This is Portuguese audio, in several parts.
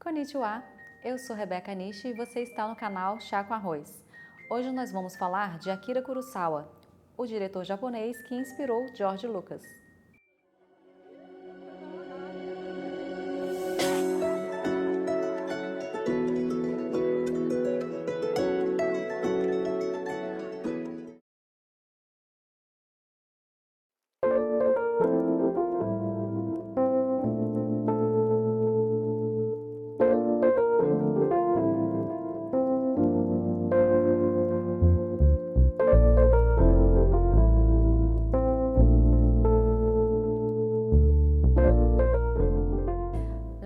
Konnichiwa, eu sou Rebeca Nishi e você está no canal Chá com Arroz. Hoje nós vamos falar de Akira Kurosawa, o diretor japonês que inspirou George Lucas.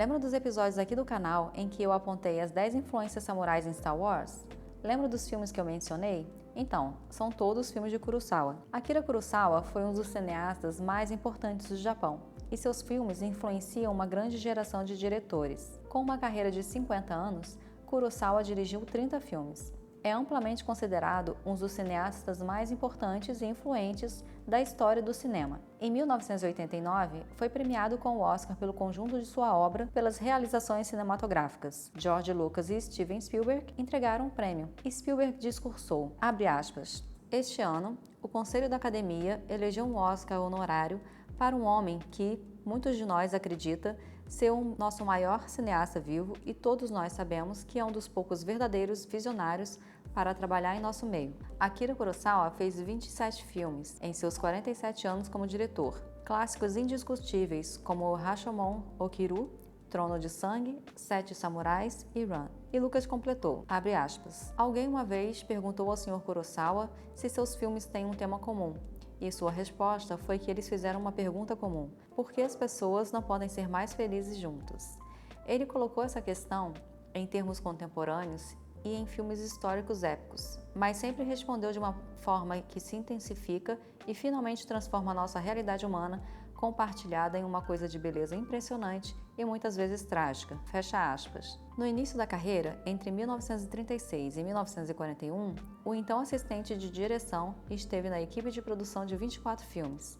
Lembra dos episódios aqui do canal em que eu apontei as 10 influências samurais em Star Wars? Lembra dos filmes que eu mencionei? Então, são todos filmes de Kurosawa. Akira Kurosawa foi um dos cineastas mais importantes do Japão, e seus filmes influenciam uma grande geração de diretores. Com uma carreira de 50 anos, Kurosawa dirigiu 30 filmes. É amplamente considerado um dos cineastas mais importantes e influentes da história do cinema. Em 1989, foi premiado com o Oscar pelo conjunto de sua obra pelas realizações cinematográficas. George Lucas e Steven Spielberg entregaram o prêmio. Spielberg discursou, abre aspas, este ano, o Conselho da Academia elegeu um Oscar honorário para um homem que, muitos de nós acreditam, ser o nosso maior cineasta vivo e todos nós sabemos que é um dos poucos verdadeiros visionários para trabalhar em nosso meio. Akira Kurosawa fez 27 filmes em seus 47 anos como diretor. Clássicos indiscutíveis como Rashomon Okiru, Trono de Sangue, Sete Samurais e Run. E Lucas completou, abre aspas, alguém uma vez perguntou ao Sr. Kurosawa se seus filmes têm um tema comum. E sua resposta foi que eles fizeram uma pergunta comum: por que as pessoas não podem ser mais felizes juntos? Ele colocou essa questão em termos contemporâneos e em filmes históricos épicos, mas sempre respondeu de uma forma que se intensifica e finalmente transforma a nossa realidade humana compartilhada em uma coisa de beleza impressionante e muitas vezes trágica, fecha aspas. No início da carreira, entre 1936 e 1941, o então assistente de direção esteve na equipe de produção de 24 filmes.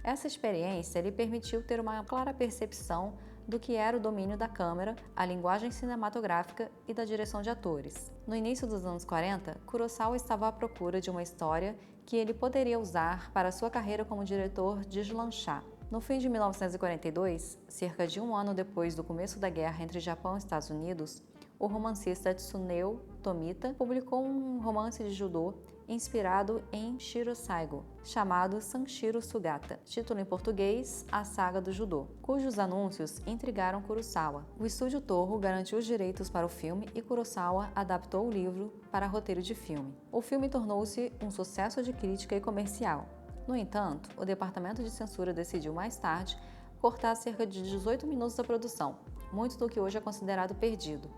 Essa experiência lhe permitiu ter uma clara percepção do que era o domínio da câmera, a linguagem cinematográfica e da direção de atores. No início dos anos 40, Kurosawa estava à procura de uma história que ele poderia usar para sua carreira como diretor deslanchar. No fim de 1942, cerca de um ano depois do começo da guerra entre Japão e Estados Unidos, o romancista Tsuneo Tomita publicou um romance de judô inspirado em Shiro Saigo, chamado Sanshiro Sugata, título em português A Saga do Judô, cujos anúncios intrigaram Kurosawa. O estúdio Toho garantiu os direitos para o filme e Kurosawa adaptou o livro para roteiro de filme. O filme tornou-se um sucesso de crítica e comercial. No entanto, o departamento de censura decidiu mais tarde cortar cerca de 18 minutos da produção, muito do que hoje é considerado perdido.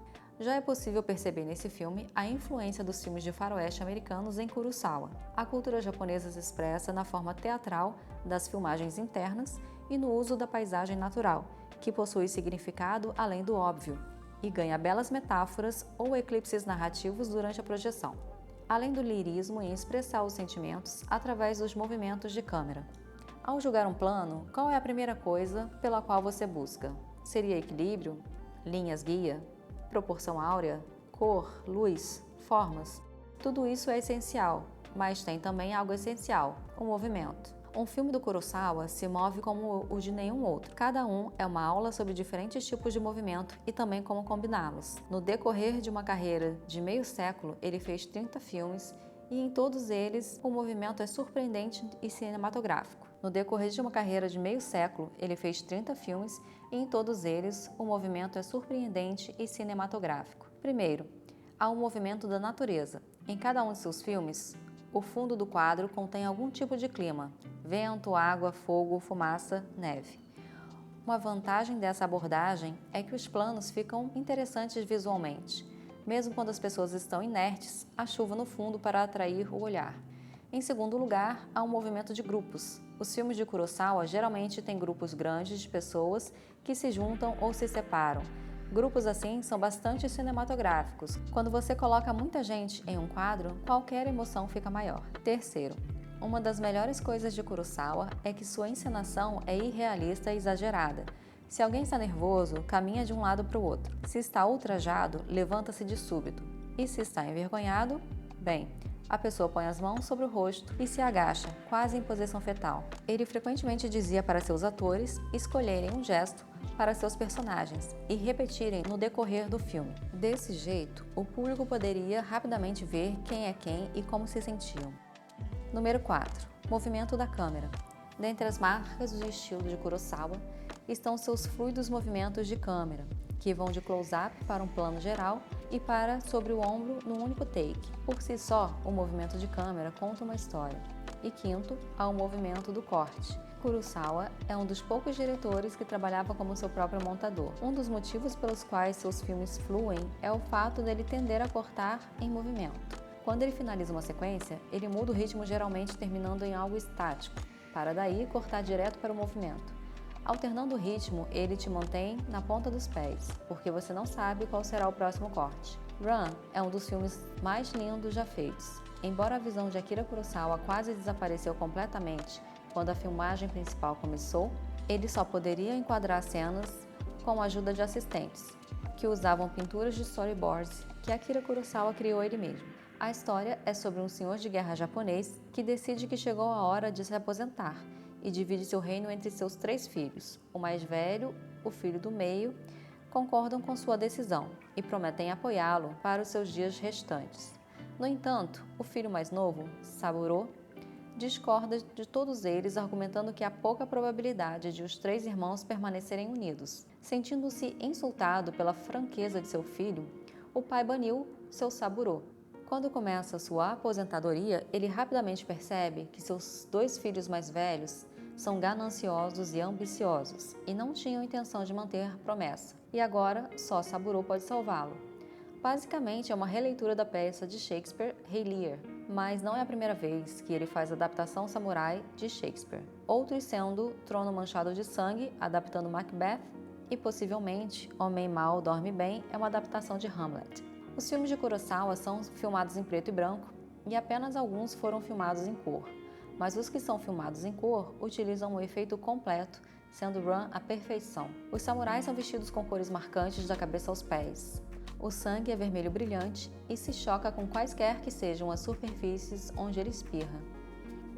Já é possível perceber nesse filme a influência dos filmes de faroeste americanos em Kurosawa. A cultura japonesa se expressa na forma teatral das filmagens internas e no uso da paisagem natural, que possui significado além do óbvio, e ganha belas metáforas ou eclipses narrativos durante a projeção, além do lirismo em expressar os sentimentos através dos movimentos de câmera. Ao julgar um plano, qual é a primeira coisa pela qual você busca? Seria equilíbrio? Linhas guia? Proporção áurea? Cor? Luz? Formas? Tudo isso é essencial, mas tem também algo essencial, o movimento. Um filme do Kurosawa se move como o de nenhum outro. Cada um é uma aula sobre diferentes tipos de movimento e também como combiná-los. No decorrer de uma carreira de meio século, ele fez 30 filmes e em todos eles o movimento é surpreendente e cinematográfico. No decorrer de uma carreira de meio século, ele fez 30 filmes e em todos eles o movimento é surpreendente e cinematográfico. Primeiro, há o movimento da natureza. Em cada um de seus filmes, o fundo do quadro contém algum tipo de clima: vento, água, fogo, fumaça, neve. Uma vantagem dessa abordagem é que os planos ficam interessantes visualmente, mesmo quando as pessoas estão inertes, há chuva no fundo para atrair o olhar. Em segundo lugar, há um movimento de grupos. Os filmes de Kurosawa geralmente têm grupos grandes de pessoas que se juntam ou se separam. Grupos assim são bastante cinematográficos. Quando você coloca muita gente em um quadro, qualquer emoção fica maior. Terceiro, uma das melhores coisas de Kurosawa é que sua encenação é irrealista e exagerada. Se alguém está nervoso, caminha de um lado para o outro. Se está ultrajado, levanta-se de súbito. E se está envergonhado, bem, a pessoa põe as mãos sobre o rosto e se agacha, quase em posição fetal. Ele frequentemente dizia para seus atores escolherem um gesto para seus personagens e repetirem no decorrer do filme. Desse jeito, o público poderia rapidamente ver quem é quem e como se sentiam. Número 4. Movimento da câmera. Dentre as marcas do estilo de Kurosawa estão seus fluidos movimentos de câmera, que vão de close-up para um plano geral e para sobre o ombro num único take. Por si só, o movimento de câmera conta uma história. E quinto, há o movimento do corte. Kurosawa é um dos poucos diretores que trabalhava como seu próprio montador. Um dos motivos pelos quais seus filmes fluem é o fato dele tender a cortar em movimento. Quando ele finaliza uma sequência, ele muda o ritmo, geralmente terminando em algo estático, para daí cortar direto para o movimento. Alternando o ritmo, ele te mantém na ponta dos pés, porque você não sabe qual será o próximo corte. Run é um dos filmes mais lindos já feitos. Embora a visão de Akira Kurosawa quase desapareceu completamente quando a filmagem principal começou, ele só poderia enquadrar cenas com a ajuda de assistentes, que usavam pinturas de storyboards que Akira Kurosawa criou ele mesmo. A história é sobre um senhor de guerra japonês que decide que chegou a hora de se aposentar e divide seu reino entre seus 3 filhos. O mais velho, o filho do meio, concordam com sua decisão e prometem apoiá-lo para os seus dias restantes. No entanto, o filho mais novo, Saburo, discorda de todos eles, argumentando que há pouca probabilidade de os 3 irmãos permanecerem unidos. Sentindo-se insultado pela franqueza de seu filho, o pai baniu seu Saburo. Quando começa sua aposentadoria, ele rapidamente percebe que seus 2 filhos mais velhos são gananciosos e ambiciosos e não tinham intenção de manter a promessa. E agora, só Saburo pode salvá-lo. Basicamente, é uma releitura da peça de Shakespeare, Rei Lear, mas não é a primeira vez que ele faz adaptação samurai de Shakespeare. Outros sendo Trono Manchado de Sangue, adaptando Macbeth, e possivelmente Homem Mau Dorme Bem é uma adaptação de Hamlet. Os filmes de Kurosawa são filmados em preto e branco e apenas alguns foram filmados em cor, mas os que são filmados em cor utilizam o efeito completo, sendo Run a perfeição. Os samurais são vestidos com cores marcantes da cabeça aos pés. O sangue é vermelho brilhante e se choca com quaisquer que sejam as superfícies onde ele espirra.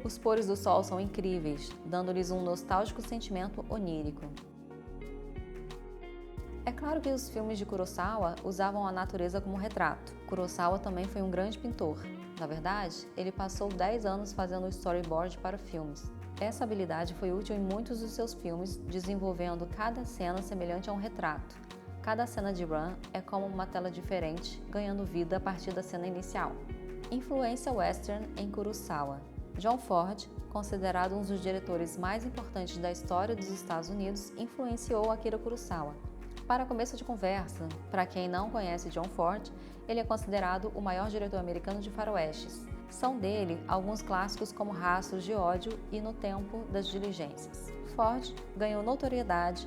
Os pôres do sol são incríveis, dando-lhes um nostálgico sentimento onírico. É claro que os filmes de Kurosawa usavam a natureza como retrato. Kurosawa também foi um grande pintor. Na verdade, ele passou 10 anos fazendo storyboard para filmes. Essa habilidade foi útil em muitos dos seus filmes, desenvolvendo cada cena semelhante a um retrato. Cada cena de Run é como uma tela diferente, ganhando vida a partir da cena inicial. Influência western em Kurosawa. John Ford, considerado um dos diretores mais importantes da história dos Estados Unidos, influenciou Akira Kurosawa. Para começo de conversa, para quem não conhece John Ford, ele é considerado o maior diretor americano de faroestes. São dele alguns clássicos como Rastros de Ódio e No Tempo das Diligências. Ford ganhou notoriedade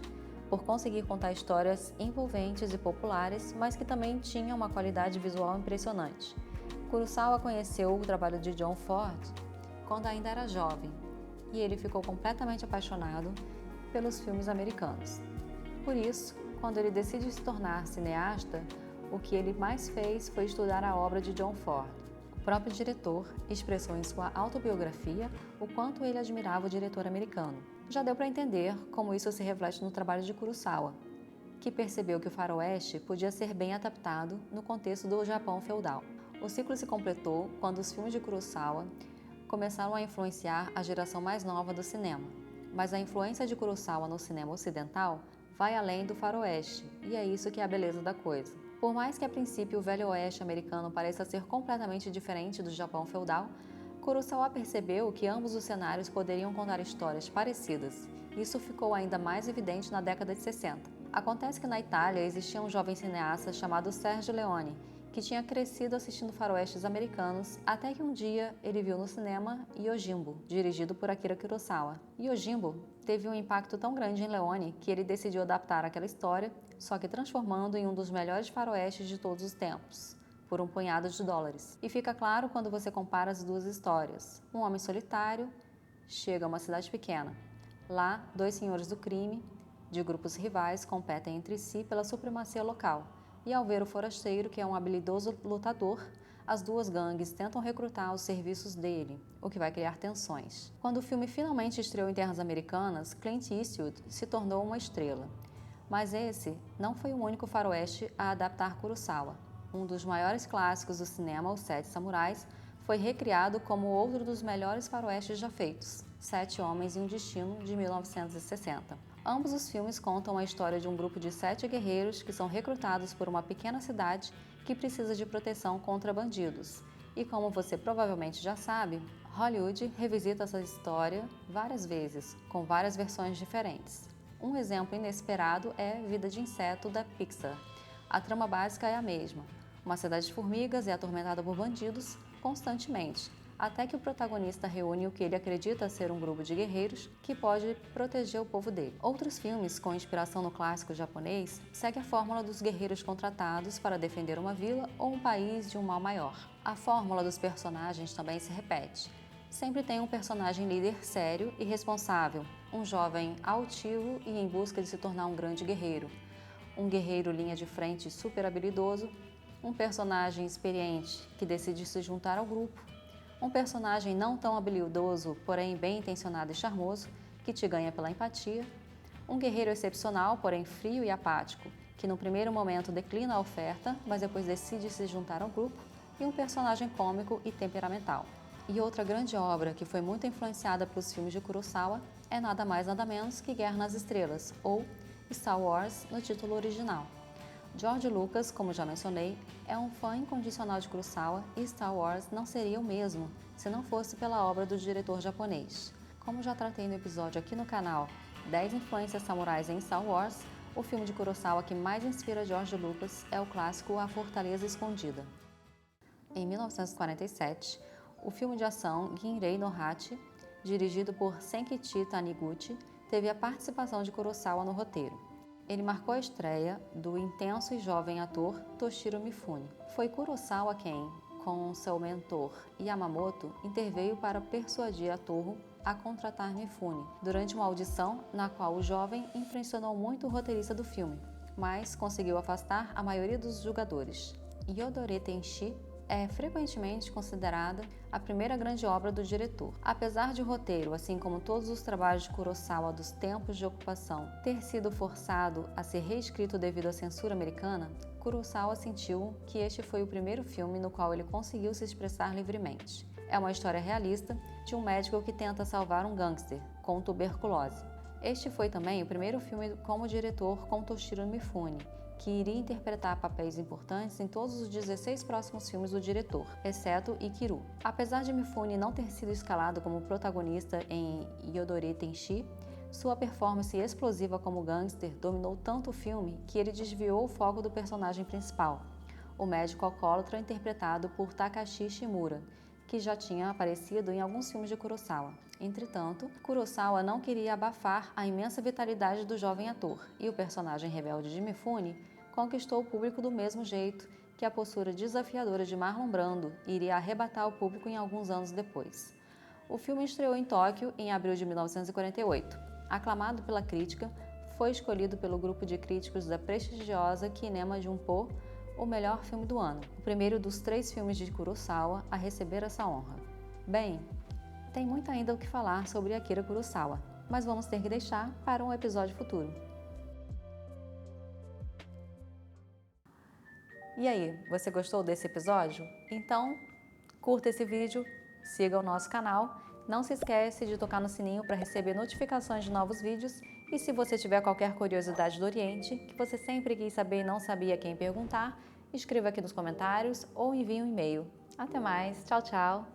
por conseguir contar histórias envolventes e populares, mas que também tinham uma qualidade visual impressionante. Kurosawa conheceu o trabalho de John Ford quando ainda era jovem, e ele ficou completamente apaixonado pelos filmes americanos. Por isso, quando ele decide se tornar cineasta, o que ele mais fez foi estudar a obra de John Ford. O próprio diretor expressou em sua autobiografia o quanto ele admirava o diretor americano. Já deu para entender como isso se reflete no trabalho de Kurosawa, que percebeu que o faroeste podia ser bem adaptado no contexto do Japão feudal. O ciclo se completou quando os filmes de Kurosawa começaram a influenciar a geração mais nova do cinema. Mas a influência de Kurosawa no cinema ocidental vai além do faroeste, e é isso que é a beleza da coisa. Por mais que a princípio o velho oeste americano pareça ser completamente diferente do Japão feudal, Kurosawa percebeu que ambos os cenários poderiam contar histórias parecidas. Isso ficou ainda mais evidente na década de 60. Acontece que na Itália existia um jovem cineasta chamado Sergio Leone, que tinha crescido assistindo faroestes americanos até que um dia ele viu no cinema Yojimbo, dirigido por Akira Kurosawa. Yojimbo teve um impacto tão grande em Leone que ele decidiu adaptar aquela história, só que transformando em um dos melhores faroestes de todos os tempos, por um punhado de dólares. E fica claro quando você compara as duas histórias. Um homem solitário chega a uma cidade pequena. Lá, 2 senhores do crime de grupos rivais competem entre si pela supremacia local, e ao ver o forasteiro, que é um habilidoso lutador, as duas gangues tentam recrutar os serviços dele, o que vai criar tensões. Quando o filme finalmente estreou em terras americanas, Clint Eastwood se tornou uma estrela. Mas esse não foi o único faroeste a adaptar Kurosawa. Um dos maiores clássicos do cinema, Os Sete Samurais, foi recriado como outro dos melhores faroestes já feitos, Sete Homens e um Destino, de 1960. Ambos os filmes contam a história de um grupo de 7 guerreiros que são recrutados por uma pequena cidade que precisa de proteção contra bandidos. E como você provavelmente já sabe, Hollywood revisita essa história várias vezes, com várias versões diferentes. Um exemplo inesperado é Vida de Inseto, da Pixar. A trama básica é a mesma. Uma cidade de formigas é atormentada por bandidos constantemente, até que o protagonista reúne o que ele acredita ser um grupo de guerreiros que pode proteger o povo dele. Outros filmes, com inspiração no clássico japonês, seguem a fórmula dos guerreiros contratados para defender uma vila ou um país de um mal maior. A fórmula dos personagens também se repete. Sempre tem um personagem líder sério e responsável, um jovem altivo e em busca de se tornar um grande guerreiro, um guerreiro linha de frente super habilidoso, um personagem experiente que decide se juntar ao grupo, um personagem não tão habilidoso, porém bem intencionado e charmoso, que te ganha pela empatia, um guerreiro excepcional, porém frio e apático, que no primeiro momento declina a oferta, mas depois decide se juntar ao grupo, e um personagem cômico e temperamental. E outra grande obra que foi muito influenciada pelos filmes de Kurosawa é nada mais nada menos que Guerra nas Estrelas, ou Star Wars no título original. George Lucas, como já mencionei, é um fã incondicional de Kurosawa e Star Wars não seria o mesmo se não fosse pela obra do diretor japonês. Como já tratei no episódio aqui no canal 10 influências samurais em Star Wars, o filme de Kurosawa que mais inspira George Lucas é o clássico A Fortaleza Escondida. Em 1947, o filme de ação Ginrei no Hachi, dirigido por Senkichi Taniguchi, teve a participação de Kurosawa no roteiro. Ele marcou a estreia do intenso e jovem ator Toshiro Mifune. Foi Kurosawa quem, com seu mentor Yamamoto, interveio para persuadir a Toho a contratar Mifune durante uma audição na qual o jovem impressionou muito o roteirista do filme, mas conseguiu afastar a maioria dos jogadores. Yodore Tenshi é frequentemente considerada a primeira grande obra do diretor. Apesar de o roteiro, assim como todos os trabalhos de Kurosawa dos tempos de ocupação, ter sido forçado a ser reescrito devido à censura americana, Kurosawa sentiu que este foi o primeiro filme no qual ele conseguiu se expressar livremente. É uma história realista de um médico que tenta salvar um gangster com tuberculose. Este foi também o primeiro filme como diretor com Toshiro Mifune, que iria interpretar papéis importantes em todos os 16 próximos filmes do diretor, exceto Ikiru. Apesar de Mifune não ter sido escalado como protagonista em Yodore Tenshi, sua performance explosiva como gangster dominou tanto o filme que ele desviou o foco do personagem principal, o médico alcoólatra interpretado por Takashi Shimura, que já tinha aparecido em alguns filmes de Kurosawa. Entretanto, Kurosawa não queria abafar a imensa vitalidade do jovem ator, e o personagem rebelde de Mifune conquistou o público do mesmo jeito que a postura desafiadora de Marlon Brando iria arrebatar o público em alguns anos depois. O filme estreou em Tóquio em abril de 1948. Aclamado pela crítica, foi escolhido pelo grupo de críticos da prestigiosa Kinema Junpo o melhor filme do ano, o primeiro dos 3 filmes de Kurosawa a receber essa honra. Bem, tem muito ainda o que falar sobre Akira Kurosawa, mas vamos ter que deixar para um episódio futuro. E aí, você gostou desse episódio? Então, curta esse vídeo, siga o nosso canal, não se esquece de tocar no sininho para receber notificações de novos vídeos e se você tiver qualquer curiosidade do Oriente, que você sempre quis saber e não sabia quem perguntar, escreva aqui nos comentários ou envie um e-mail. Até mais, tchau, tchau!